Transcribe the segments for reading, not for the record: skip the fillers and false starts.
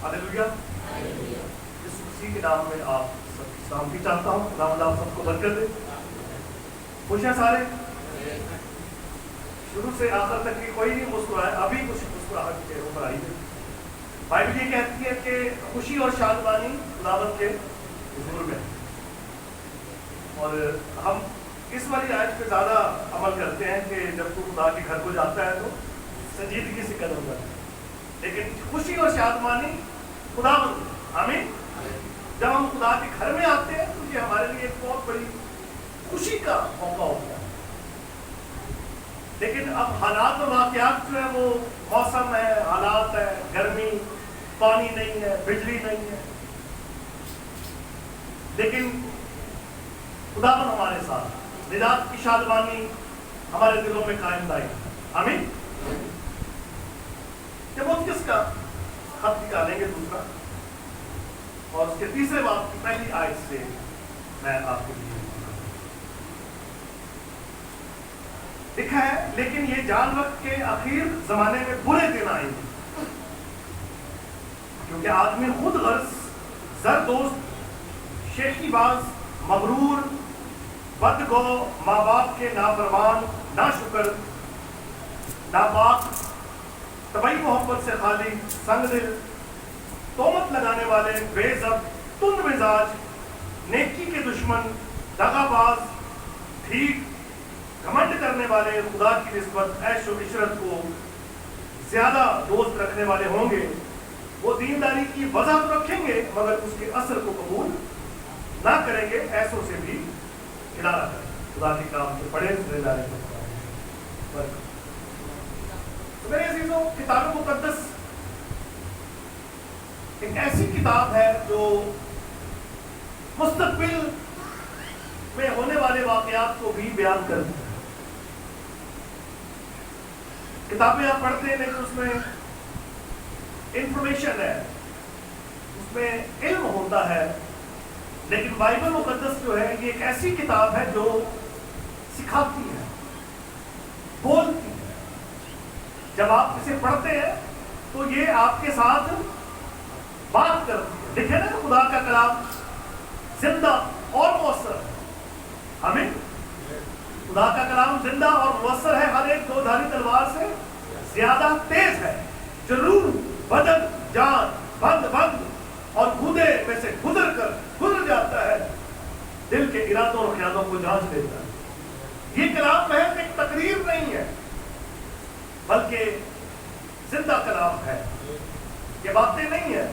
Hallelujah. यीशु मसीह के नाम में आप सबकी सलामती चाहता हूँ। खुदावंद आप सबको बरकत दे। खुश हैं सारे? शुरू से आखिर तक की कोई नहीं मुस्कुराए, अभी कुछ मुस्कुराहट के ऊपर आई है। बाइबल ये कहती है कि खुशी और शादमानी खुदावंद के हुजूर में। और हम इस वाली आयत पे ज़्यादा अमल करते हैं कि जब तू खुदा के घर को जाता है तो संजीदगी से कदम करता है, लेकिन खुशी और शादमानी खुदावंद, आमीन। जब हम खुदा के घर में आते हैं तो ये हमारे लिए एक बहुत बड़ी खुशी का मौका होता है। लेकिन अब हालात और वाक़यात जो है वो मौसम है, हालात है, गर्मी, पानी नहीं है, बिजली नहीं है, लेकिन खुदावंद हमारे साथ, निजात की शादमानी हमारे दिलों में कायम दायम, आमीन। तीमुथियुस का खत निकालेंगे दूसरा, और उसके तीसरे बाब की पहली आयत से मैं आपके लिए लिखा है, लेकिन ये जान रख के आखिर जमाने में बुरे दिन आएंगे, क्योंकि आदमी खुद गर्ज, जरदोस्त, शेखीबाज, मगरूर, बदगो, माँ बाप के नाफरमान, नाशुक्र, नापाक, तबई मोहब्बत से खाली, संगदिल, तोहमत लगाने वाले, बेज़ब, तुंद मिजाज, नेकी के दुश्मन, दगाबाज, ठीक, घमंड करने वाले, खुदा की निस्बत ऐश और इशरत को ज्यादा दोस्त रखने वाले होंगे। वो दीनदारी की वजह तो रखेंगे मगर उसके असर को कबूल ना करेंगे, ऐसों से भी किनारा करें। खुदा के काम से पढ़े जिम्मेदारी तो मेरे अजीजों, किताब मुकद्दस एक ऐसी किताब है जो मुस्तकबिल में होने वाले वाकयात को भी बयान करती है। किताबें आप पढ़ते हैं लेकिन उसमें इंफॉर्मेशन है, उसमें इल्म होता है, लेकिन बाइबल मुकद्दस जो है ये एक ऐसी किताब है जो सिखाती है, बोलती है। जब आप इसे पढ़ते हैं तो ये आपके साथ बात करती है। देखे ना, खुदा का कलाम जिंदा और मौसर है, हमें खुदा का कलाम जिंदा और मुअस्सर है, हर एक दो धारी तलवार से ज्यादा तेज है, जरूर बदन, जान, बंद बंद और गूदे में से गुजर जाता है, दिल के इरादों और ख्यालों को जांच लेता है। ये कलाम महज एक तकरीर नहीं है बल्कि जिंदा कलाम है। ये बातें नहीं है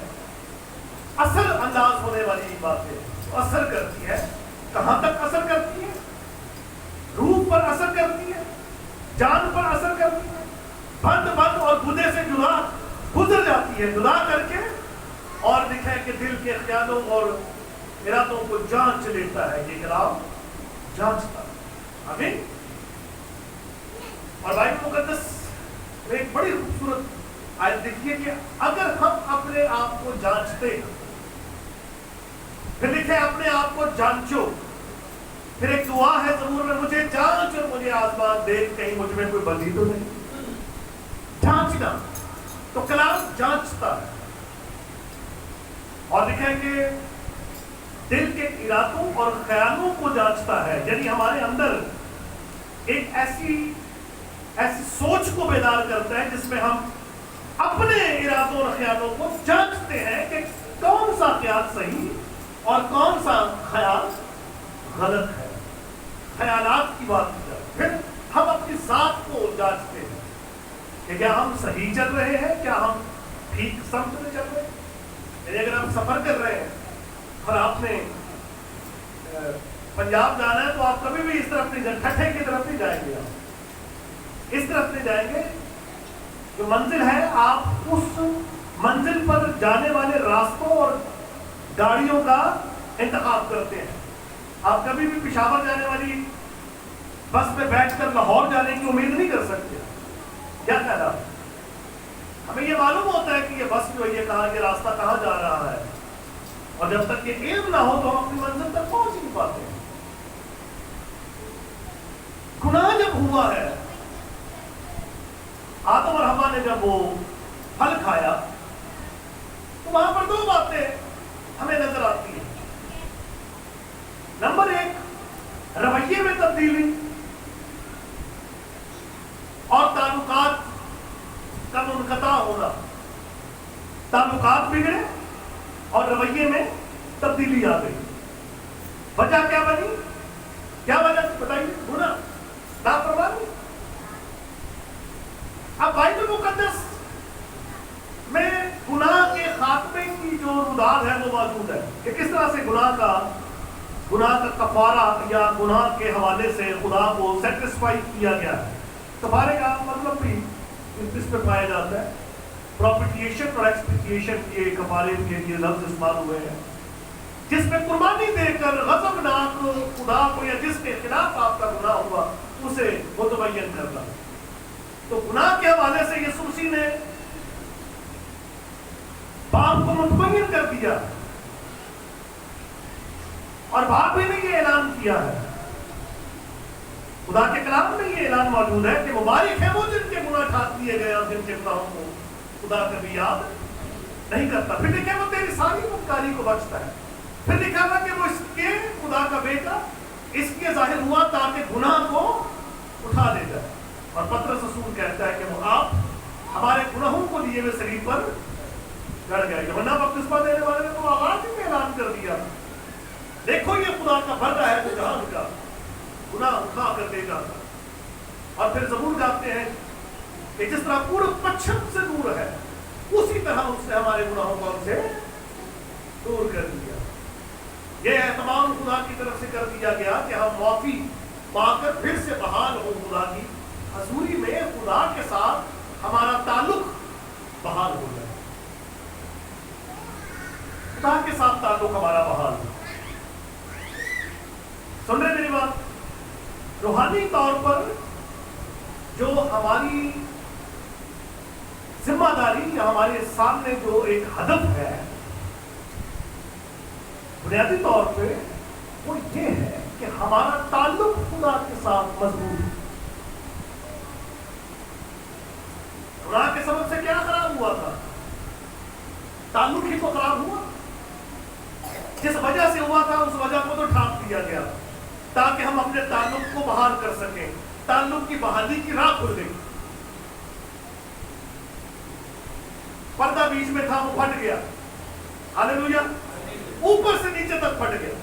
असर अंदाज होने वाली बातें, तो असर करती है। कहां तक असर करती है? रूह पर असर करती है, जान पर असर करती है, बंद बंद और गुदे से जुदा गुजर जाती है, जुदा करके, और लिखा है कि दिल के ख्यालों और इरादों को जांच लेता है। ये कलाम जांचता है, आमीन। और बाइबल मुकद्दस में एक बड़ी खूबसूरत आयत देखिए कि अगर हम अपने आप को जांचते हैं, फिर लिखे अपने आप को जांचो, फिर एक दुआ है ज़बूर में, मुझे जांच और मुझे आज़मा देख, कहीं मुझ में कोई बंदी तो नहीं। जांचना, तो कलाम जांचता है। और लिखा है कि दिल के इरादों और ख्यालों को जांचता है, यानी हमारे अंदर एक ऐसी सोच को बेदार करता है जिसमें हम अपने इरादों और ख्यालों को जांचते हैं कि कौन सा ख्याल सही और कौन सा ख्याल गलत है। ख्यालात की बात की जाए, फिर हम अपनी जात को जांचते हैं कि क्या हम सही चल रहे हैं, क्या हम ठीक समझ में चल रहे हैं। यानी अगर हम सफर कर रहे हैं और आपने पंजाब जाना है तो आप कभी भी इस तरफ नहीं जाएंगे, ठट्ठे की तरफ नहीं जाएंगे, आप इस तरफ नहीं जाएंगे। जो मंजिल है, आप उस मंजिल पर जाने वाले रास्तों और गाड़ियों का इंतखाब करते हैं। आप कभी भी पेशावर जाने वाली बस में बैठकर लाहौर जाने की उम्मीद नहीं कर सकते। क्या कहना, हमें ये मालूम होता है कि ये बस जो है ये कहाँ, ये रास्ता कहाँ जा रहा है, और जब तक ये इल्म ना हो तो हम अपनी मंजिल तक पहुंच नहीं पाते। गुनाह जब हुआ है, आदम और हवा ने जब वो फल खाया तो वहां पर दो बातें हमें नजर आती हैं। नंबर एक, रवैये में तब्दीली और ताल्लुकात का मुनक़ता होना। ताल्लुकात बिगड़े और रवैये में तब्दीली आ गई। वजह क्या बनी? क्या वजह थी बताइए? गुनाह, लापरवाही। अब बाइबल मुकद्दस में गुनाह के खात्मे की जो रुदाद है वो मौजूद है कि किस तरह से गुनाह का कफारा या गुनाह के हवाले से खुदा को सेटिस्फाई किया गया है। कफारे का मतलब भी इसमें पाया जाता है। प्रोपिटिएशन और एक्सपिटिएशन के कफारे के लिए लफ्ज इस्तेमाल हुए हैं, जिसमें कुर्बानी देकर गज़बनाक खुदा को या जिसके खिलाफ आपका गुनाह हुआ उसे मुतबय्यन करना। तो गुनाह के हवाले से यीशु मसीह ने बाप को मुतबय्यन कर दिया और बाप भी ने ये ऐलान किया है। खुदा के कलाम में ये ऐलान मौजूद है कि मुबारक है वो जिनके गुनाह ढांक दिए गए और जिनके गुनाहों को खुदा कभी याद नहीं करता। फिर लिखा वो तेरी सारी बदकारी को बचता है। फिर लिखा था कि वो इसके खुदा का बेटा इसके जाहिर हुआ ताकि गुनाह को उठा ले जाए। और पतरस रसूल कहता है कि वो आप हमारे गुनाहों को लिए हुए शरीर पर गड़ गए। यूहन्ना बपतिस्मा देने वाले ने तो आगाज ही में ऐलान कर दिया, देखो ये खुदा का बर्रा है जो जहान का गुनाह उठा कर दे जाता। और फिर ज़बूर गाते हैं कि जिस तरह पूर्व पश्चिम से दूर है उसी तरह उसने हमारे गुनाहों को हमसे दूर कर दिया। यह तमाम खुदा की तरफ से कर दिया गया कि हम माफी पाकर फिर से बहाल हो खुदा की हजूरी में, खुदा के साथ हमारा ताल्लुक बहाल हो जाए। खुदा के साथ ताल्लुक हमारा बहाल हो। सुन रहे मेरी बात? रूहानी तौर पर जो हमारी जिम्मेदारी या हमारे सामने जो एक हदफ है बुनियादी तौर पे वो ये है कि हमारा ताल्लुक खुदा के साथ मजबूत है। गुनाह के सबब से क्या खराब हुआ था? ताल्लुक ही तो खराब हुआ। जिस वजह से हुआ था उस वजह को तो ढांक दिया गया ताकि हम अपने ताल्लुक को बहाल कर सकें। ताल्लुक की बहाली की राह खुल गई। पर्दा बीच में था, वो फट गया। हालेलुया। ऊपर से नीचे तक फट गया।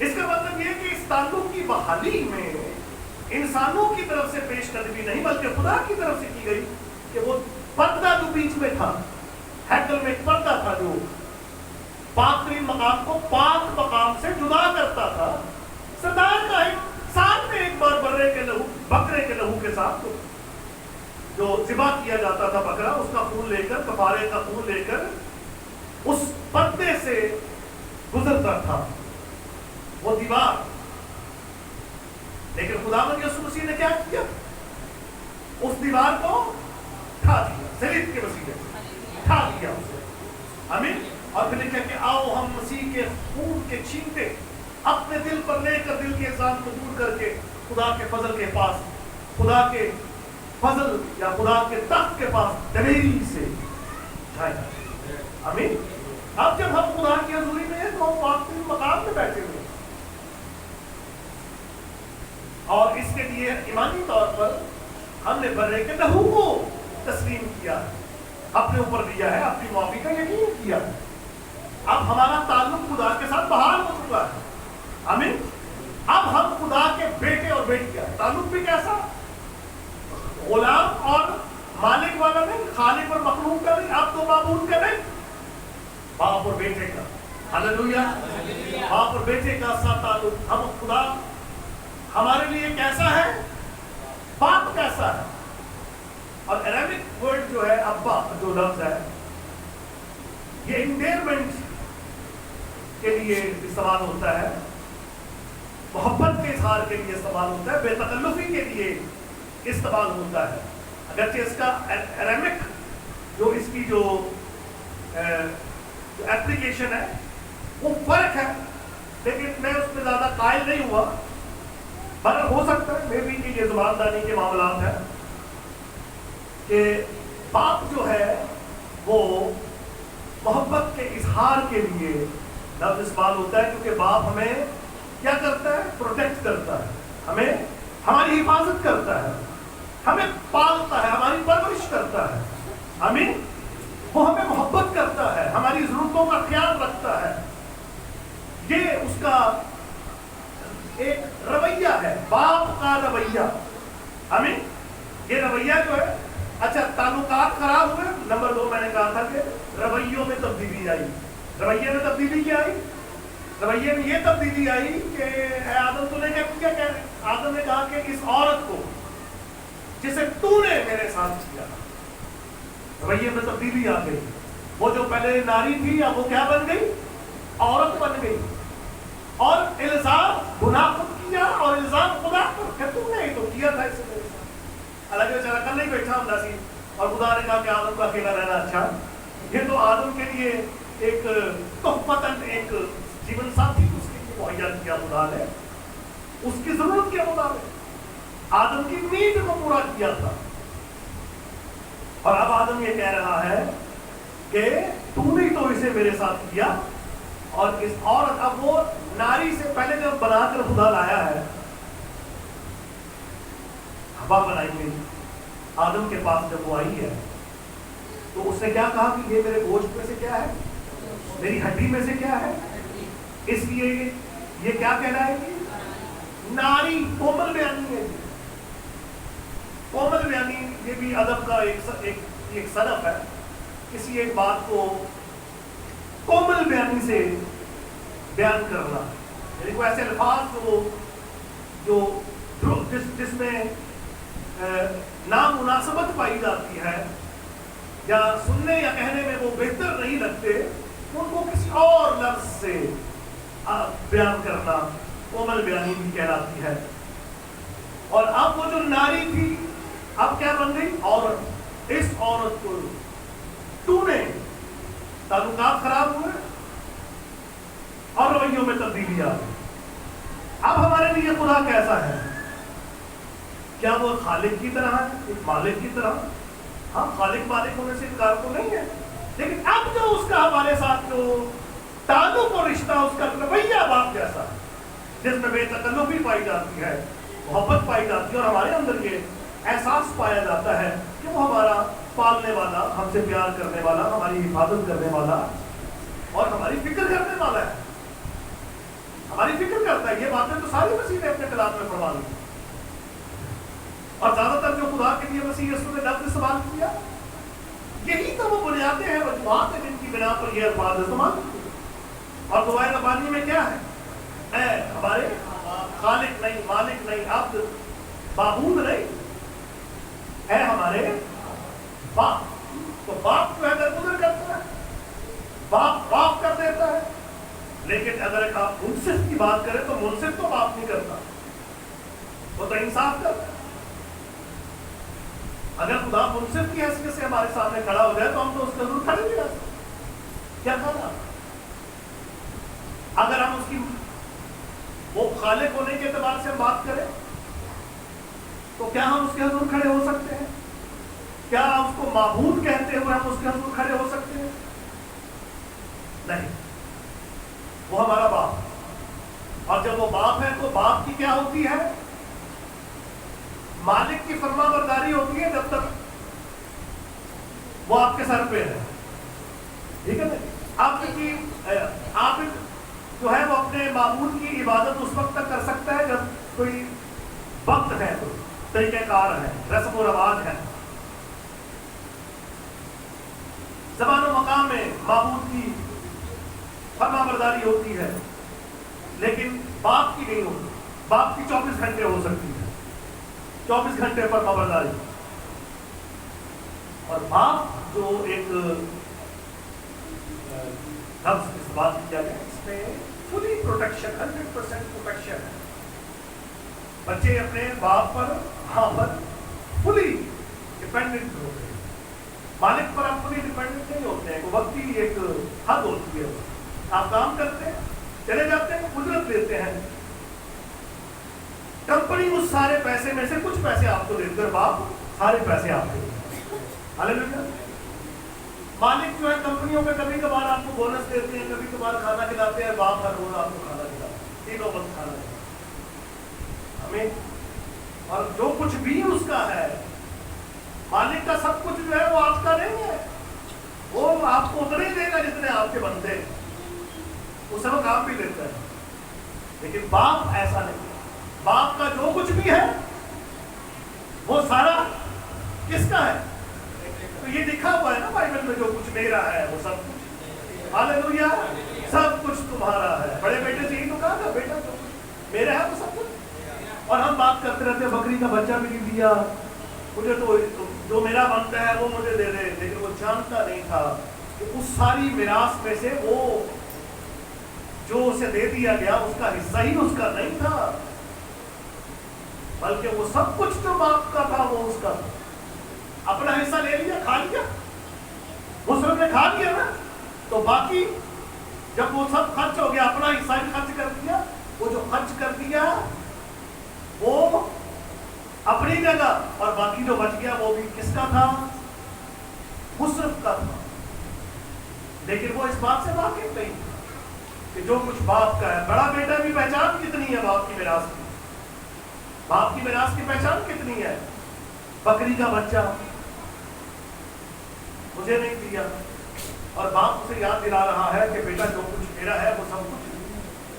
इसका मतलब यह कि इस ताल्लुक की बहाली में इंसानों की तरफ से पेशकदमी नहीं बल्कि खुदा की तरफ से की गई कि वो पर्दा जो बीच में था, हैकल में एक पर्दा था जो पाकरीन मकाम को पाक मकाम से जुदा करता था। सरदार का एक साल में एक बार बकरे के लहू के साथ जो ज़िबा किया जाता था बकरा, उसका खून लेकर, कफारे का खून लेकर उस पर्दे से गुजरता था वो दीवार। लेकिन खुदावंद यीशु मसीह ने क्या किया? उस दीवार को उठा दिया, सलीब के वसीले से उठा दिया उसे। आमीन। और फिर लिखा कि आओ हम मसीह के खून के छींटे अपने दिल पर लेकर दिल के इंसान को दूर करके खुदा के फजल के पास, खुदा के फजल या खुदा के तख्त के पास दलेरी से जाए। आमीन। अब जब हम खुदा की हजूरी में हैं तो हम पाकरीन मकाम में बैठे हुए, और इसके लिए ईमानी तौर पर हमने बर्रे के लहू को तस्लीम किया, अपने ऊपर लिया है, अपनी माफी का यकीन किया। अब हमारा ताल्लुक खुदा के साथ बहाल हो चुका है। आमीन। अब हम खुदा के बेटे और बेटियां। ताल्लुक भी कैसा? गुलाम और मालिक वाला नहीं, खालिक और मखलूक का नहीं, अब तो माबूद का नहीं, बाप और बेटे का। हालेलुया। बाप और बेटे का साथ ताल्लुक। हम खुदा हमारे लिए कैसा है? बाप कैसा है? और अरेबिक वर्ड जो है अब्बा जो लफ्ज है, ये इंडेयरमेंट के लिए इस्तेमाल होता है, मोहब्बत के इजहार के लिए इस्तेमाल होता है, बेतकल्लुफी के लिए इस्तेमाल होता है। अगरचे इसका अरेबिक जो इसकी जो एप्लीकेशन है वो फर्क है, लेकिन मैं उसमें ज्यादा कायल नहीं हुआ। मगर हो सकता है मे भी कि ये जुबानदानी के मामला है कि बाप जो है वो मोहब्बत के इजहार के लिए लफ्ज इस्तेमाल होता है, क्योंकि बाप हमें क्या करता है? प्रोटेक्ट करता है, हमें हमारी हिफाजत करता है, हमें पालता है, हमारी परवरिश करता है, वो हमें मोहब्बत करता है, हमारी जरूरतों का ख्याल रखता है। ये उसका एक रवैया है, बाप का रवैया। ये रवैया जो है, अच्छा ताल्लुकात खराब हुए, नंबर 2 मैंने कहा था कि रवैयों में तब्दीली आई। रवैये में तब्दीली क्या आई? रवैये में ये तब्दीली आई कि आदम तूने क्या कह रहे? आदम ने कहा कि इस औरत को जिसे तूने मेरे साथ किया, रवैये में तब्दीली आ गई। वो जो पहले नारी थी अब वो क्या बन गई? औरत बन गई। और इल्जाम गुनाह खुद किया और इल्जाम खुदा पर, तुमने ही तो किया था इससे मेरे साथ। हालांकि बेचारा कल नहीं बैठा ਹੁੰਦਾ ਸੀ और खुदा ने कहा कि आदम का अकेला रहना अच्छा। ये तो आदम के लिए एक तोहफतन एक जीवन साथी उसके लिए मुहैया किया खुदा ने, उसकी जरूरत के मुताबिक आदम की नीड को पूरा किया था। और अब आदम ये कह रहा है कि तूने तो इसे मेरे साथ किया। और इस औरत, अब वो नारी से पहले जब बनाकर खुदा लाया है, हवा बनाई गई, आदम के पास जब वो आई है तो उसने क्या कहा कि ये मेरे गोश्त में से क्या है, मेरी हड्डी में से क्या है, इसलिए ये क्या कहलाएगी? नारी। कोमल बयानी है, कोमल बयानी ये भी अदब का एक सनफ है, किसी एक बात को कोमल बयानी से बयान करना, यानी कोई ऐसे अल्फाज जो जिसमें नामुनासबत पाई जाती है या सुनने या कहने में वो बेहतर नहीं लगते, उनको किसी और लफ्ज से बयान करना कोमल बयानी भी कहलाती है। और अब वो जो नारी थी अब क्या बन गई? औरत। इस औरत को तूने, ताल्लुकात खराब हुए और रवैयों में तब्दीली आ गई। अब हमारे लिए खुदा कैसा है? क्या वो खालिक की तरह है, एक मालिक की तरह? हाँ, खालिक मालिक होने से इनकार तो नहीं है, लेकिन अब जो उसका हमारे साथ जो ताल्लुक और रिश्ता, उसका रवैया बाप जैसा है, जिसमें बेतकल्लुफी पाई जाती है, मोहब्बत पाई जाती है और हमारे अंदर ये एहसास पाया जाता है कि वो हमारा पालने वाला, हमसे प्यार करने वाला, हमारी हिफाजत करने वाला और हमारी फिक्र करने वाला है, हमारी फिक्र करता है। ये बातें तो सारी मसीह ने अपने कलाम में फरमा ली। और ज्यादातर जो खुदा के लिए मसीह यीशु ने लफ्ज़ इस्तेमाल किया, यही तो वो बुनियादें हैं, वजूहात हैं जिनकी बिना पर ये अल्फाज इस्तेमाल किए। और दुआए रब्बानी में क्या है? हमारे खालिक नहीं, मालिक नहीं, अब्द, बाबूद नहीं, है हमारे बाप। तो बाप जो है दरगुजर करता है, बाप बाप कर देता है। लेकिन अगर आप मुनसिफ की बात करें तो मुनसिफ तो बाप नहीं करता, वो तो इंसाफ करता है। अगर खुदा मुनसिफ की हैसियत से हमारे सामने खड़ा हो जाए तो हम तो उसके जरूर खड़े नहीं रह सकते। क्या खाना? अगर हम उसकी वो खालिक होने के एतबार से हम बात करें तो क्या हम उसके हजूर खड़े हो सकते हैं? क्या उसको माबूद कहते हुए हम उसके हजूर खड़े हो सकते हैं? नहीं। वो हमारा बाप, और जब वो बाप है तो बाप की क्या होती है? मालिक की फरमाबरदारी होती है जब तक वो आपके सर पे है, ठीक है ना? आप जो है वो अपने माबूद की इबादत उस वक्त तक कर सकता है जब कोई वक्त है, तो तरीक़ेकार है, रस्म और रवाज है, ज़बान और मकाम में माबूद की फरमाबरदारी होती है, लेकिन बाप की नहीं होती। बाप की 24 घंटे हो सकती है, 24 घंटे फरमाबरदारी। और बाप जो एक लफ्ज़ इस बात किया गया, इसमें फुली प्रोटेक्शन, 100% प्रोटेक्शन है। बच्चे अपने बाप पर, हाँ पर फुली डिपेंडेंट होते हैं, मालिक पर आप फुली डिपेंडेंट नहीं होते हैं। वक्त की एक हद होती है, आप काम करते हैं, चले जाते हैं, उजरत लेते हैं, कंपनी उस सारे पैसे में से कुछ पैसे आपको देकर बाप सारे पैसे आपको देते हैं। हालेलुया। मालिक जो है कंपनियों में कभी कभार आपको बोनस देते हैं, कभी कभार खाना खिलाते हैं, बाप हर रोज आपको खाना खिलाते हैं, तीनों वक्त खाना खिलाते हमें। और जो कुछ भी उसका है, मालिक का सब कुछ जो है वो आपका नहीं है, वो आपको उतने ही देगा जितने आपके बनते हैं, उस समय काम भी देता है। लेकिन बाप ऐसा नहीं है, बाप का जो कुछ भी है वो सारा किसका है? तो ये लिखा हुआ है ना बाइबल में, जो कुछ मेरा है वो सब कुछ, हालेलुया, सब कुछ तुम्हारा है। बड़े बेटे से यही तो कहा था, बेटा जो कुछ मेरा है वो सब कुछ। और हम बात करते रहते हैं बकरी का बच्चा भी नहीं दिया मुझे, तो जो मेरा बनता है वो मुझे दे दे। लेकिन वो जानता नहीं था कि उस सारी मिरास में से वो जो उसे दे दिया गया उसका हिस्सा ही उसका नहीं था, बल्कि वो सब कुछ जो बाप का था वो उसका था। अपना हिस्सा ले लिया, खा लिया, मुस्लिम ने खा लिया ना, तो बाकी जब वो सब खर्च हो गया, अपना हिस्सा भी खर्च कर दिया, वो जो खर्च कर दिया वो अपनी जगह, और बाकी जो बच गया वो भी किसका था? मुस्लिम का था। लेकिन वो इस बात से वाकिफ नहीं था कि जो कुछ बाप का है। बड़ा बेटा भी पहचान कितनी है बाप की मिरास की? बाप की मिरास की पहचान कितनी है? बकरी का बच्चा मुझे नहीं दिया, और बाप उसे याद दिला रहा है कि बेटा जो कुछ मेरा है वो सब कुछ,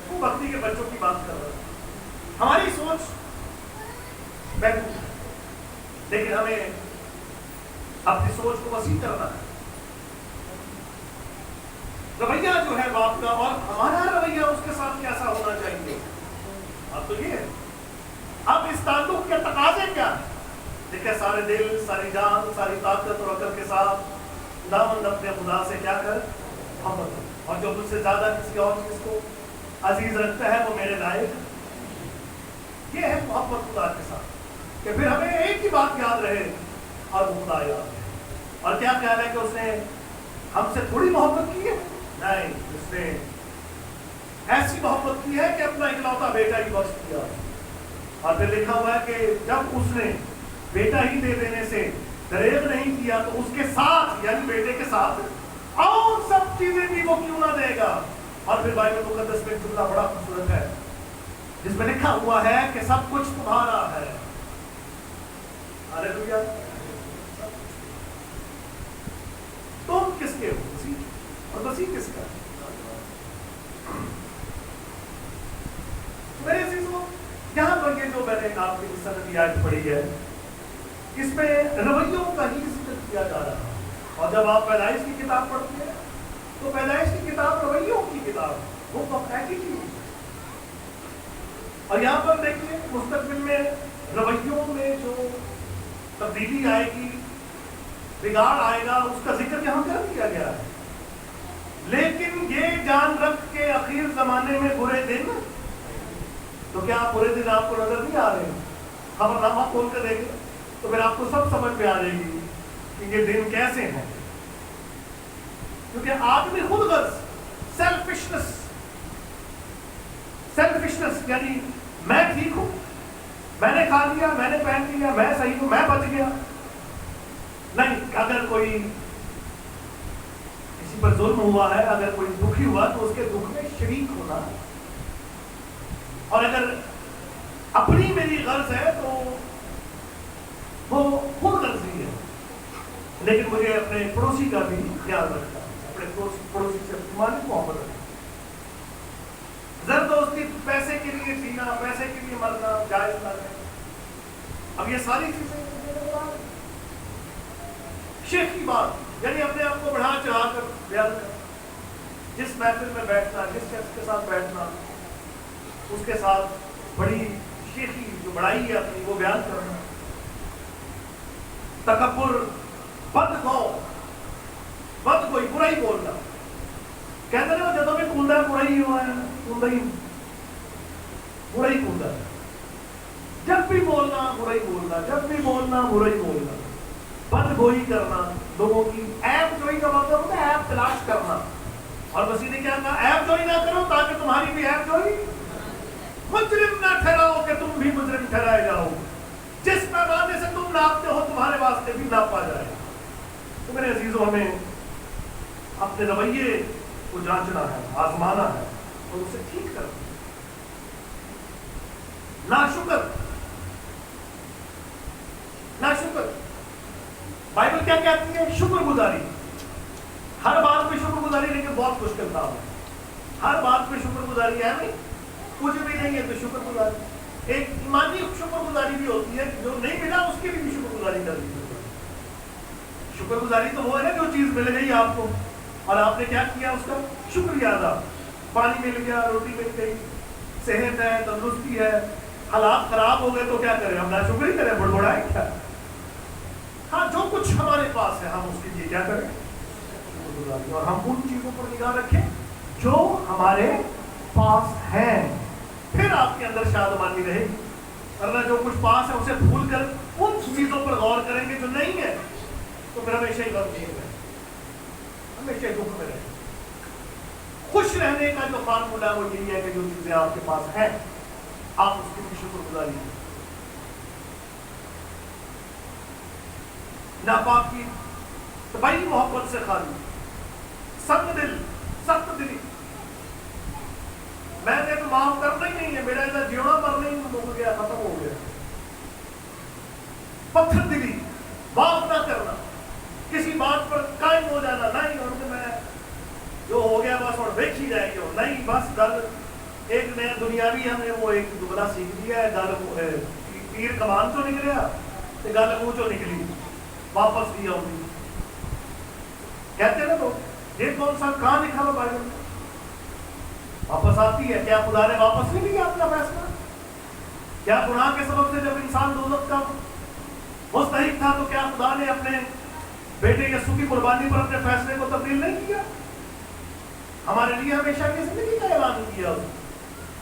वो बकरी के बच्चों की बात कर रहा है। हमारी सोच बेवकूफ है, लेकिन हमें अपनी सोच को वसी करना है। रवैया जो है बाप का, और हमारा रवैया उसके साथ कैसा होना चाहिए? अब तो ये, अब इस ताल्लुक के तकाजे क्या है? देखिए, सारे दिल, सारी जान, सारी ताकत और अकल के साथ खुदावंद अपने खुदा से क्या कर? मोहब्बत। और जो मुझसे ज्यादा किसी और चीज को अजीज रखता है वो मेरे लायक। ये है मोहब्बत खुदा के साथ, कि फिर हमें एक ही बात याद रहे, और वो खुदा याद है। और क्या कह रहा है कि उसने हमसे थोड़ी मोहब्बत की है? नहीं, उसने ऐसी मोहब्बत की है कि अपना इकलौता बेटा ही बख्श दिया। और फिर लिखा हुआ है कि जब उसने बेटा ही दे देने से दरेग नहीं किया, तो उसके साथ, यानी बेटे के साथ और सब चीजें भी वो क्यों ना देगा। और फिर बाइबल मुकद्दस में जुमला बड़ा खूबसूरत है जिसमें लिखा हुआ है कि सब कुछ तुम्हारा है। हालेलुया। तुम किसके हो? मसीह। और मसीह किसका? मेरे अजीजों, यहाँ पर ये जो मैंने आपकी सनद आयत पढ़ी है, इसमें रवैयों का ही जिक्र किया जा रहा है। और जब आप पैदाइश की किताब पढ़ते हैं तो पैदाइश की किताब रवैयों की किताब, वो एटीट्यूड। और यहाँ पर देखिए, मुस्तकबिल में रवैयों में जो तब्दीली आएगी, बिगाड़ आएगा, उसका जिक्र यहाँ कर दिया गया है। लेकिन ये जान रख के आखिर जमाने में बुरे दिन, तो क्या बुरे दिन आपको नजर नहीं आ रहे? खबरनामा खोल कर देखें तो फिर आपको सब समझ में आ जाएगी कि ये दिन कैसे हैं। क्योंकि आदमी खुद गर्ज, सेल्फिशनेस, यानी मैं ठीक हूं, मैंने खा लिया, मैंने पहन लिया, मैं सही हूं, मैं बच गया। नहीं, अगर कोई किसी पर जुल्म हुआ है, अगर कोई दुखी हुआ तो उसके दुख में शरीक होना। और अगर अपनी मेरी गर्ज है तो वो खुद गर्जी है, लेकिन मुझे अपने पड़ोसी का भी ख्याल रखना है, अपने पड़ोसी से मालिक मोहब्बत रखना। जर दोस्ती पैसे के लिए जीना, पैसे के लिए मरना जायज ना है। अब ये सारी चीजें शेख की बात, यानी अपने आप को बढ़ा चढ़ा कर बयान करना, जिस महफिल में बैठना, जिस शख्स के साथ बैठना, उसके साथ बड़ी शेखी जो बड़ाई है अपनी वो बयान करना। तकब्बुर, बद कोई बुराई बोलना, कहते ना जदों में कूदा बुराई हुआ है, बुराई कूदा, जब भी बोलना बुराई बोलना, जब भी बोलना बुराई बोलना, बद गोई करना, लोगों की ऐप जोई का मतलब होता है ऐप तलाश करना। और मसीह ने क्या कहा? ऐप जोई ना करो ताकि तुम्हारी भी ऐप जोई, मुजरिम ना ठहराओ कि तुम भी मुजरिम ठहराए जाओ। जिस पैमाने से तुम नापते हो तुम्हारे वास्ते भी नापा जाए। तो मेरे अजीजों, हमें अपने रवैये को जांचना है, आजमाना है और उसे ठीक करना। नाशुक्र, नाशुक्र, बाइबल क्या कहती है? शुक्रगुजारी। हर बात पे शुक्रगुजारी, लेकिन बहुत मुश्किल काम है। हर बात पे शुक्रगुजारी है नहीं, कुछ भी नहीं है तो शुक्रगुजारी। एक ईमानी शुक्रगुजारी भी होती है, जो नहीं मिला उसकी भी शुक्रगुजारी करनी है। शुक्रगुजारी तो वो है ना जो चीज मिल गई आपको और आपने क्या किया, उसका शुक्रिया अदा। पानी मिल गया, रोटी मिल गई, सेहत है, तंदुरुस्ती है। हालात खराब हो गए तो क्या करें, हम नाशुक्री करें, बड़बड़ाएं क्या? हाँ, जो कुछ हमारे पास है हम उसके लिए क्या करें, शुक्रगुजारी। और हम उन चीजों पर निगाह रखें जो हमारे पास हैं, फिर आपके अंदर शादमानी रहेगी। वरना जो कुछ पास है उसे भूल कर उन चीजों पर गौर करेंगे जो नहीं है, तो फिर हमेशा ही गम में रहे, हमेशा दुख में रहे। खुश रहने का जो फार्मूला वो यही है कि जो चीजें आपके पास हैं आप उसकी भी शुक्रगुजारी करें। नापाकी, तबाही मोहब्बत से खाली, संग दिल, सख्त दिली। मैंने तो माफ करना ही नहीं है, मेरा इधर जीना मरना ही मुक गया, खत्म हो गया। पत्थर दिली, माफ ना करना, किसी बात पर कायम हो जाना, नहीं और मैं जो हो गया बस और देख ही जाएगी, और नहीं बस गल एक नया दुनियावी हमने वो एक दुबला सीख लिया है, गल तीर कमान चो निकलिया तो गल मुंह चो निकली, वापस भी आऊंगी। कहते ना लोग, ये कौन सा कहाँ लिखा हुआ बाइबल में वापस आती है? क्या खुदा ने वापस नहीं लिया अपना फैसला? क्या गुनाह के सबब से जब इंसान दोज़ख का मुस्तहिक था तो क्या खुदा ने अपने बेटे यीशु की कुर्बानी पर अपने फैसले को तब्दील नहीं किया? हमारे लिए हमेशा की जिंदगी का ऐलान किया उसने।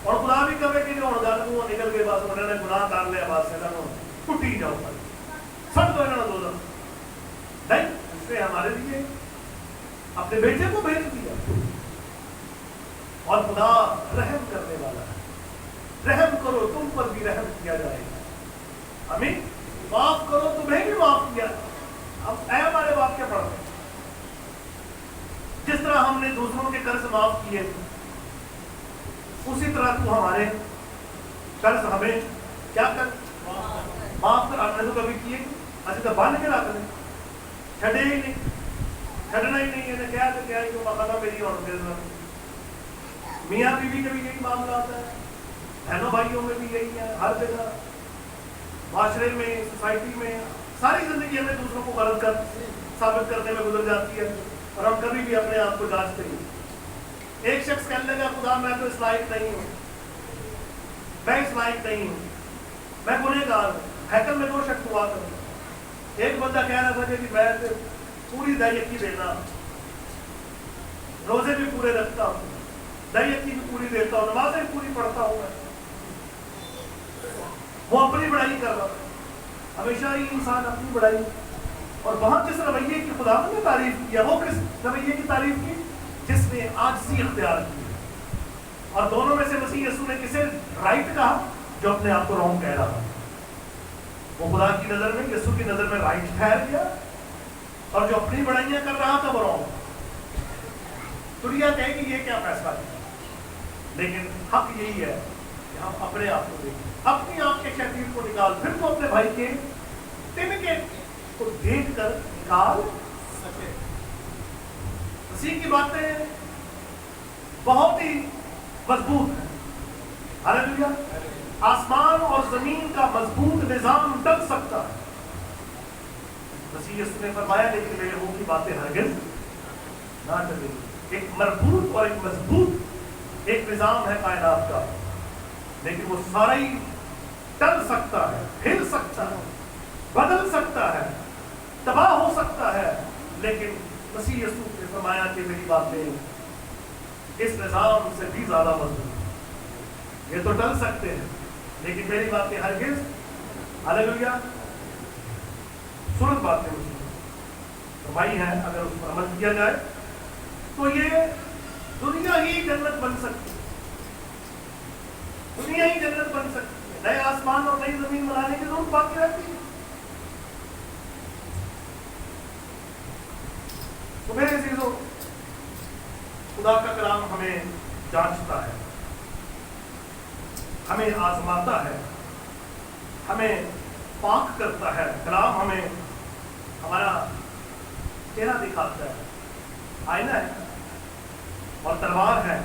और खुदा भी कहे कि जो वो निकल के बाद उन्होंने गुनाह कर लिया, बाद से ना टूटी जाओ पर सब तो इन्होंने दोज़ख नहीं, उसने हमारे लिए अपने बेटे को भेज दिया। और खुदा रहम करने वाला है, रहम करो तुम पर भी रहम किया जाएगा। आमीन। माफ करो तुम्हें भी माफ किया। अब ऐ हमारे वाक्य पढ़ते, जिस तरह हमने दूसरों के कर्ज माफ किए उसी तरह तू हमारे कर्ज हमें क्या कर माफ कर। हमने तो कभी किए अच्छा तो बांध के रख ले, छड़े ही नहीं, छड़ना ही नहीं है, क्या तो क्या ही तो खत्म मेरी और मियाँ बीवी का भी यही मामला आता है, बहनों भाइयों में भी यही है, हर जगह माशरे में, सोसाइटी में, सारी जिंदगी हमें दूसरों को गलत कर साबित करने में गुजर जाती है और हम कभी भी अपने आप को जांचते नहीं। एक शख्स कहने लगा, खुदा मैं तो इस लायक नहीं हूँ, मैं इस लायक नहीं हूँ, मैं गुनहगार हूँ। हैकल में 2 शख्स हुआ करते, एक बंदा कह रहा था कि मैं तो पूरी दयकी देना, रोजे भी पूरे रखता हूँ, दयकी भी पूरी देता हूँ, नमाजें भी पूरी पढ़ता हूँ। वो अपनी बड़ाई कर रहा था, हमेशा ही इंसान अपनी बड़ाई। और वहां जिस रवैये की खुदा ने तारीफ किया, वो किस रवैये की तारीफ की? जिसने आजिज़ी इख्तियार की। और दोनों में से मसीह यीशु ने किसे राइट कहा? जो अपने आप को रॉन्ग कह रहा था। वो खुदा की नजर में, यीशु की नजर में राइट ठहर गया, और जो अपनी बड़ाइयां कर रहा था वो रॉन्ग। दुनिया कहेगी ये क्या फैसला किया, लेकिन हक यही है कि हम अपने आप को देखें, अपनी आंख के शैतान को निकाल, फिर तो अपने भाई के तिनके को देख कर निकाल सके। मसीह की बातें बहुत ही मजबूत है। हालेलुया। आसमान और जमीन का मजबूत निजाम टल सकता है, मसीह यीशु ने फरमाया, लेकिन मेरे मुंह की बातें हरगिज़ ना टलेंगी। एक मजबूत और एक मजबूत एक निजाम है कायनात का, लेकिन वो सारा ही टल सकता है, हिल सकता है, बदल सकता है, तबाह हो सकता है, लेकिन मसीह यीशु ने फरमाया कि मेरी बातें इस निजाम से भी ज्यादा मजबूत हैं। ये तो टल सकते हैं, लेकिन मेरी बातें हरगिज़, हालेलुया, सुरत बातें फरमाई हैं। अगर उस पर अमल किया जाए तो ये दुनिया ही जन्नत बन सकती है, दुनिया ही जन्नत बन सकती है। नए आसमान और नई जमीन बनाने की जरूरत बाकी रहती है। तो मेरे चीजों خدا کا کلام ہمیں جانچتا ہے، ہمیں آزماتا ہے، ہمیں پاک کرتا ہے۔ کلام ہمیں ہمارا چہرہ دکھاتا ہے، آئینہ ہے اور تلوار ہے۔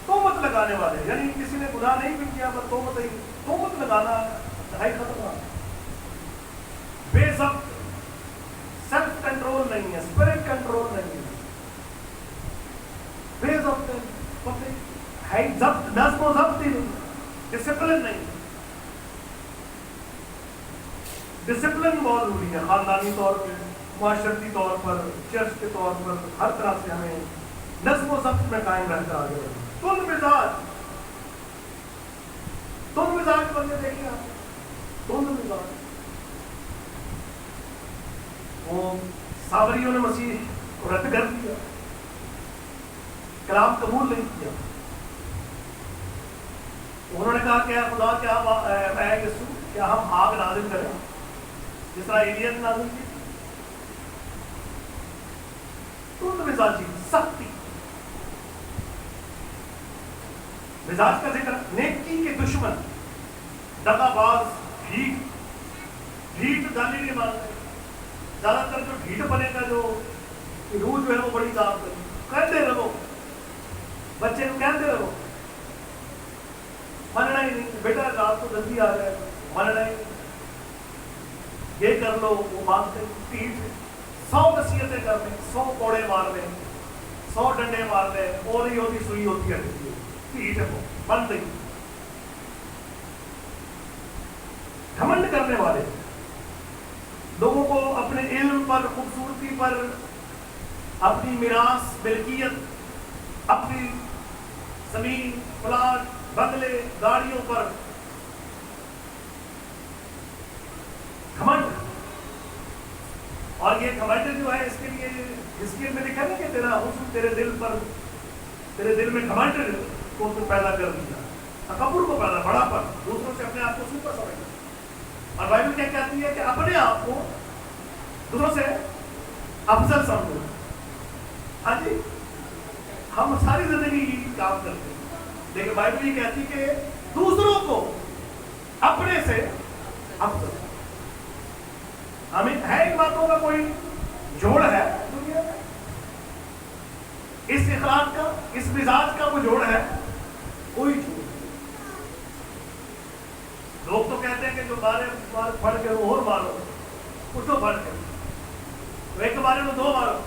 تہمت لگانے والے، یعنی کسی نے گناہ نہیں بھی کیا پر تہمت لگانا انتہائی خطرناک، بے ضبط، سیلف کنٹرول نہیں ہے، اسپرٹ کنٹرول نہیں ہے، بے ضبط ہے، ضبط، نظم و ضبط ہی نہیں، ڈسپلن نہیں۔ ڈسپلن بہت ضروری ہے، خاندانی طور پہ، معاشرتی طور پر، چرچ کے طور پر، ہر طرح سے ہمیں نظم و ضبط میں قائم رہ کر آگے بڑھنا۔ تند مزاج بندے دیکھیں آپ، تند مزاج، وہ سامریوں نے مسیح کو رد کر دیا، کلام قبول نہیں کیا۔ انہوں نے کہا کہ اے خدا کیا اے یسوع کیا ہم آگ نازل کریں جس طرح ایلیا نے نازل کی؟ تند مزاجی، سختی، مزاج کا ذکر، نیکی کے دشمن، دغا باز، ڈھیٹ گالی نہیں مانتے۔ زیادہ تر جو ڈھیٹ بنے کا جو روح جو ہے وہ بڑی کام کرے، کہتے رہو، بچے کو کہتے رہو، مننا ہی نہیں، بیٹا رات کو جلدی آ جائے، مننا ہی نہیں، یہ کر لو وہ مانتے، ڈھیٹ، 100 نصیحتیں کر لیں، 100 کوڑے مار لیں، 100 ڈنڈے مار لیں، اور ہی ہوتی سوئی ہوتی ہے، ڈھیٹ ہے وہ، من نہیں۔ گھمنڈ کرنے والے لوگوں کو اپنے علم پر، خوبصورتی پر، اپنی میراث، ملکیت، اپنی زمین، پلاٹ، بنگلے، گاڑیوں پر گھمنڈ۔ اور یہ گھمنڈ جو ہے اس کے لیے ہسٹری میں لکھا ہے کہ تیرا حسن تیرے دل پر، تیرے دل میں گھمنڈ کو تو پیدا کر دیا، تکبر کو پیدا، بڑا پر، دوسروں سے اپنے آپ کو سوپر سمجھنا۔ اور بائبل کیا کہتی ہے کہ اپنے آپ کو دوسروں سے افضل سمجھو۔ ہاں جی، ہم ساری زندگی یہ کام کرتے ہیں، لیکن بائبل یہ کہتی کہ دوسروں کو اپنے سے افضل۔ ہمیں ہے ان باتوں کا کوئی جوڑ ہے دنیا میں؟ اس اخلاق کا، اس مزاج کا کوئی جوڑ ہے؟ کوئی جوڑ۔ لوگ تو کہتے ہیں کہ جو مارے پڑھ کے وہ اور مارو، اٹھو پڑھ کے، تو ایک مارے میں 2 مارو،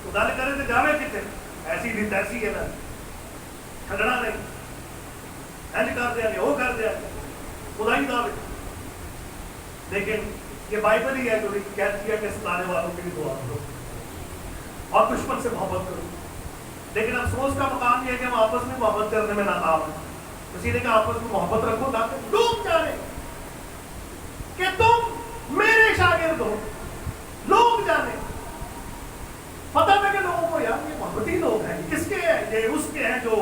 تو گل کرے تو جاوے کتنے، ایسی بھی تیسی ہے نا، چھڈنا نہیں، اینج کر دیا گے، وہ کر دیا گے، خدائی دعوے۔ لیکن یہ بائبل ہی ہے جو کہتی ہے کہ ستانے والوں کے لیے دعا کرو اور دشمن سے محبت کرو۔ لیکن افسوس کا مقام یہ ہے کہ ہم آپس میں محبت کرنے میں ناکام ہیں۔ کسی نے کہا آپس میں محبت رکھو تاکہ لوگ جانے کہ تم میرے شاگرد ہو، لوگ جانے، پتہ لگے لوگوں کو یار یہ محبتی لوگ ہیں، کس کے ہیں یہ؟ اس کے ہیں جو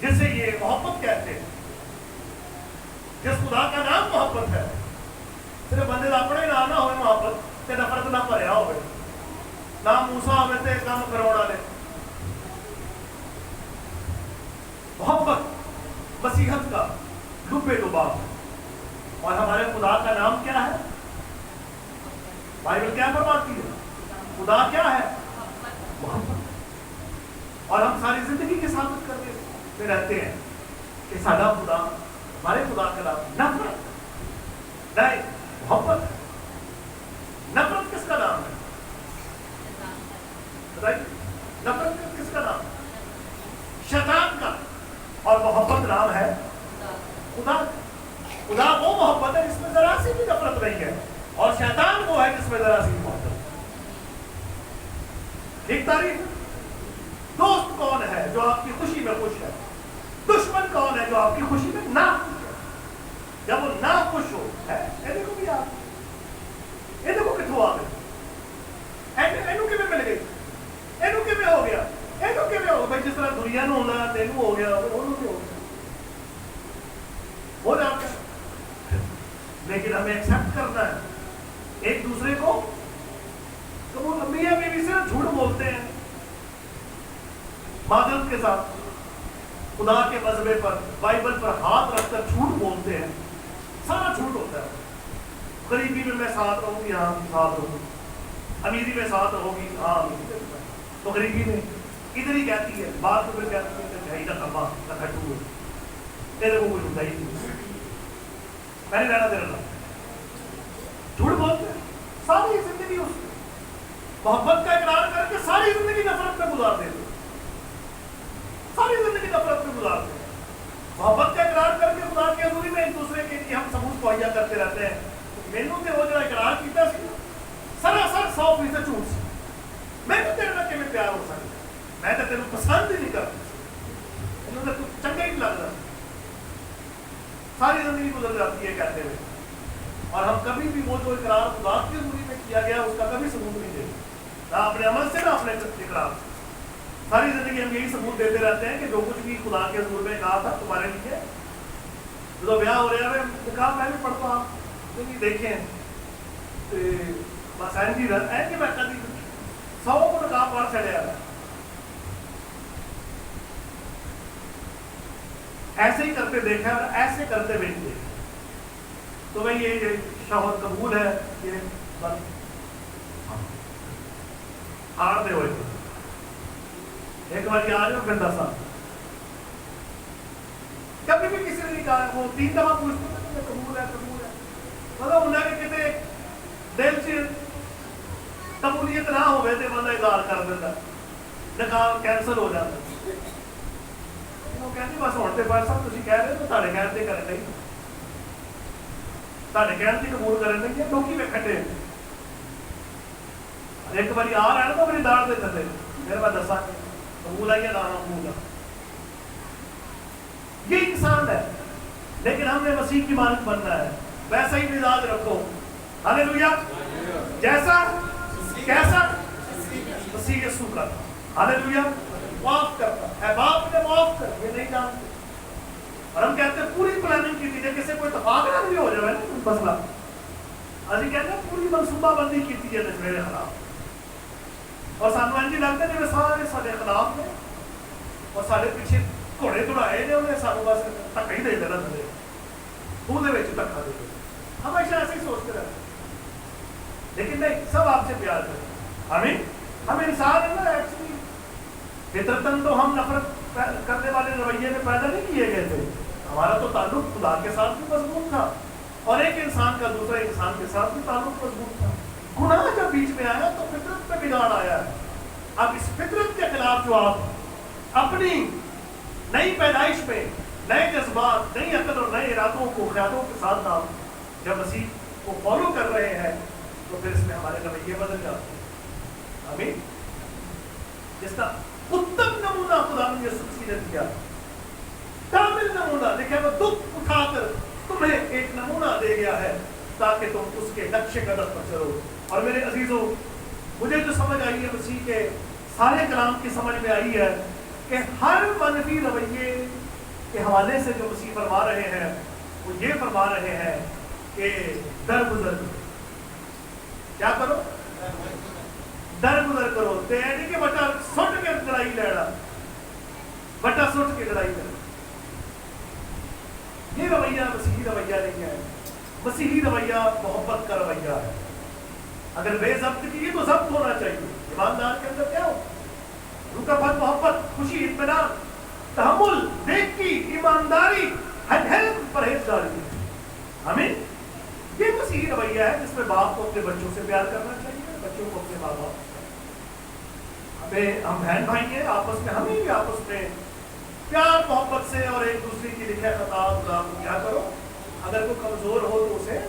جس سے یہ محبت کہتے ہیں، جس خدا کا نام محبت ہے۔ صرف بندے کا اپنے نام نہ ہوئے محبت تے نفرت نہ بھریا ہوئے، نام موسیٰ ہوئے تے کام کروڑا لے۔ محبت مسیحت کا لبے لباب ہے۔ اور ہمارے خدا کا نام کیا ہے؟ بائبل کیا فرماتی ہے؟ خدا کیا ہے؟ محبت۔ اور ہم ساری زندگی کے ثابت کرنے میں رہتے ہیں کہ سادہ خدا، ہمارے خدا کا نام نفرت نہیں، محبت ہے۔ نفرت کس کا نام ہے؟ بتائیے، نفرت کس کا نام ہے؟ شیطان کا۔ اور محبت نام ہے خدا۔ خدا وہ محبت ہے جس میں ذرا سی بھی نفرت نہیں ہے، اور شیطان وہ ہے جس میں ذرا سی بھی محبت ہے۔ ایک تعریف، دوست کون ہے جو آپ کی خوشی میں خوش ہے؟ دشمن کون ہے جو آپ کی خوشی میں نہ خوش ہے؟ جب وہ نہ خوش ہو ہے، اے دیکھو بھی آپ، اے دیکھو کتوں آ گئے، اینو کیویں مل گئی، اینو کیویں ہو گیا، اینو کیویں ہو گیا، جس طرح دنیا نو ہونا تینوں ہو گیا، انہوں نے ہو گیا، ہو جاتا ہے۔ لیکن ہمیں ایکسپٹ کرنا ہے، ایک دوسرے کو तो वो मियाँ बीवी से झूठ बोलते हैं मादरत के साथ, खुदा के मजहबे पर, बाइबल पर हाथ रखकर झूठ बोलते हैं, सारा झूठ होता है। गरीबी में मैं साथ रहूंगी, हाँ साथ रहूंगी, अमीरी में साथ रहोगी, हाँ अमीरी में, तो गरीबी में इधर ही कहती है, बात तो फिर कहती है कि ना कमा ना खटू तेरे को कुछ होता ही नहीं, मैंने रहना तेरा, झूठ बोलते हैं सारी जिंदगी उसकी मोहब्बत का इकरार करके सारी जिंदगी नफरत में गुजार देते, सारी जिंदगी नफरत में गुजारते हैं। मोहब्बत का इकरार करके खुदा की हज़ूरी में एक दूसरे के लिए हम सबूत मुहैया करते रहते हैं। मैनू ते वो जरा इकरार किया सरासर 100% झूठ सी, मैं तो तेरे नाल किवें प्यार हो सकता, मैं तो तेनू पसंद ही नहीं करती, मैनू तो कुछ चंगा ही नहीं लगता। सारी जिंदगी गुजर जाती है कहते हुए, और हम कभी भी वो जो इकरार खुदा की हज़ूरी में किया गया उसका कभी सबूत नहीं देते, ना अपने अमल से ना अपने इकरार से। सारी जिंदगी हम यही सबूत देते रहते हैं कि जो कुछ भी खुदा के हज़ूर में कहा था तुम्हारे लिए, जो ब्याह हो रहा है कहा मैं भी पढ़ता क्योंकि देखें बस एंजी है कि मैं कभी 100 को नकाब पढ़ चढ़िया ऐसे ही करते देखा और ऐसे करते भी नहीं देखा। तो भाई ये शौहर कबूल है, ये हारते हुए एक बार आ जाओ फिर 10 साल, कभी भी किसी ने नहीं कहा, वो 3 दफा पूछते थे कबूल है कबूल है, मतलब उन्हें कितने दिल से कबूलियत ना हो तो बंदा इजहार कर देता, निकाह कैंसल हो जाता। वो कहते बस हुण ते बस सब तुसीं कह रहे हो तुहाडे कहण ते करन नहीं, तुहाडे कहण ते कबूल करन नहीं है, लोकी में खट्टे एक बार आ रहा है ना तो मेरी दाड़ दे थले फिर मैं दसा कबूल है या ना कबूल है। ये इंसान है, लेकिन हमने मसीह की मानक बनना है, वैसा ही मिजाज रखो। हालेलुया, जैसा कैसा मसीह यीशु का, हालेलुया, माफ करता है, बाप ने माफ कर, ये नहीं जानते। और हम कहते हैं पूरी प्लानिंग की थी, किसी कोई इत्तेफाक ना भी हो जाए मसला, अभी कहते हैं पूरी मनसूबाबंदी की थी मेरे खिलाफ, और सानू इंज लगता है जिवें सारे साडे खिलाफ ने और साडे पीछे घोड़े दौड़ाए ने, उन्हें सानू बस धक्का ही दे देना थले खूह दे धक्का दे देना, हमेशा ऐसे ही सोचते रहते। लेकिन नहीं, सब आपसे प्यार करें। आमीन। हम इंसान है ना, एक्चुअली फितरतन तो हम नफरत करने वाले रवैये में पैदा नहीं किए गए थे, हमारा तो ताल्लुक खुदा के साथ भी मजबूत था और एक इंसान का दूसरे इंसान के साथ भी ताल्लुक मजबूत था। गुनाह जब बीच में आया तो फितरत में बिगाड़ आया है। अब इस फितरत के खिलाफ जो आप अपनी नई पैदाइश में नए जज्बात, नई अकल और नए इरादों को ख्यालों के साथ आप जब मसीह को फॉलो कर रहे हैं तो फिर इसमें हमारे रवैये बदल जाते हैं। आमीन। जिसका उत्तम नमूना खुदा ने यीशु मसीह ने दिया, कामिल नमूना, लिखा वो दुख उठाकर तुम्हें एक नमूना दे गया है ताकि तुम उसके नक्शे कदम पर चलो। और मेरे अजीजों, मुझे जो समझ आई है मसीह के सारे कलाम की समझ में आई है कि हर मनफी रवैये के हवाले से जो मसीह फरमा रहे हैं वो ये फरमा रहे हैं कि दरगुजर करो। क्या करो? दरगुजर करो। ते नहीं कि बटा सुट के लड़ाई लड़ा, बटा सुट के लड़ाई लड़ा, ये रवैया मसीही रवैया नहीं है। मसीही रवैया मोहब्बत का रवैया है। अगर बेजब्त की तो जब्त होना चाहिए। ईमानदार के अंदर क्या हो? रुकावट, मोहब्बत, खुशी, इत्मीनान, तहम्मुल, नेकी, ईमानदारी, परहेजगारी। आमीन। ये मसीही रवैया है जिसमें बाप को अपने बच्चों से प्यार करना चाहिए, बच्चों को अपने माँ बाप से। हमें, हम बहन भाई हैं, आपस में हमें भी आपस में प्यार मोहब्बत से और एक दूसरे की लिखे खता खुदा को क्या करो। अगर कोई कमजोर हो तो उसे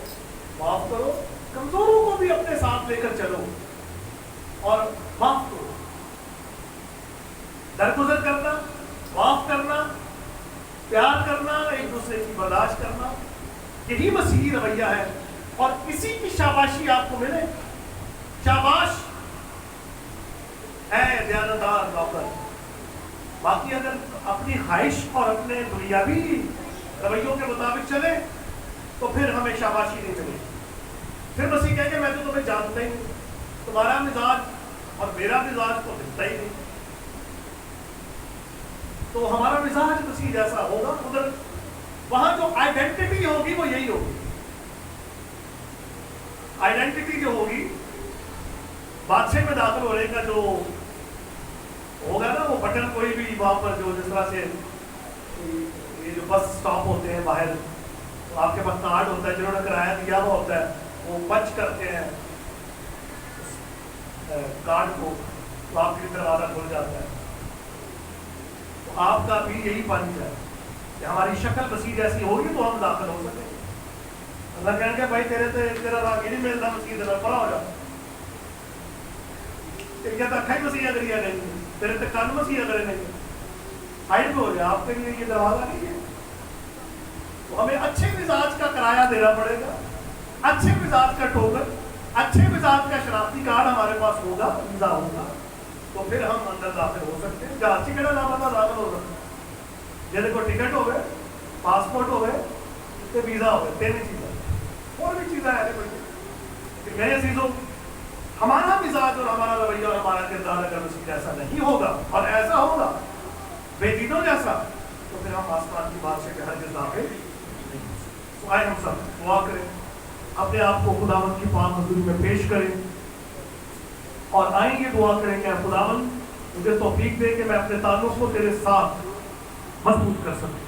माफ करो, कमजोरों को भी अपने साथ लेकर चलो और माफ करो। दरगुजर करना, माफ करना, प्यार करना, एक दूसरे की बर्दाश्त करना, यही मसीही रवैया है। और इसी की शाबाशी आपको मिले। शाबाश है दयानतदार नौकर। बाकी अगर अपनी ख्वाहिश और अपने दुनियावी रवैयों के मुताबिक चले तो फिर हमें शाबाशी नहीं मिलेगी। फिर मसीह कहेंगे मैं तो तुम्हें जानता ही नहीं, तुम्हारा मिजाज और मेरा मिजाज तो मिलता ही नहीं, तो हमारा मिजाज मसीह जैसा होगा, उधर वहां जो आइडेंटिटी होगी वो यही होगी। आइडेंटिटी जो होगी बादशाह में दाखिल होने का जो होगा ना, वो बटन कोई भी वहां पर जो जिस तरह से ये जो बस स्टॉप होते हैं बाहर, तो आपके पास कार्ड होता है, जिन्होंने किराया दिया हुआ होता है, वो पंच करते हैं कार्ड को, तो आपके दरवाजा खुल जाता है। तो आपका भी यही पंच है कि हमारी शक्ल मसीह जैसी होगी तो हम दाखिल हो सकेंगे। अल्लाह कहेंगे भाई तेरा राग ही नहीं मिलता मसीह दे परा हो जा, तेरी तो अखा ही मसीह करिया नहीं, तेरे तो कान मसीह करे नहीं, हाइट हो गया, आपके लिए ये दरवाजा नहीं है। तो हमें अच्छे मिजाज का किराया देना पड़ेगा, अच्छे मिजाज का टोकन, अच्छे मिजाज का शराबती कार्ड हमारे पास होगा, वीजा होगा, तो फिर हम अंदर दाखिल हो सकते हैं। जहाज टिकट ना पता दाखिल हो सकते हैं, जैसे कोई टिकट हो गए, पासपोर्ट हो गए, तो वीजा हो गए, तीन चीज़ें, और भी चीज़ें हैं कोई। मेरे चीज़ों हमारा मिजाज और हमारा रवैया और हमारा किरदार अगर मसीह जैसा नहीं होगा और ऐसा होगा बेदीनों जैसा, तो फिर हम आसमान की बादशाह के हर दाखिल नहीं हो सकते। तो आए हम सब दुआ करें, अपने आप को खुदावंद की पाक हज़ूरी में पेश करें और आएंगे दुआ करें कि खुदावंद मुझे तौफीक दे कि मैं अपने ताल्लुक़ को तेरे साथ मजबूत कर सकूं।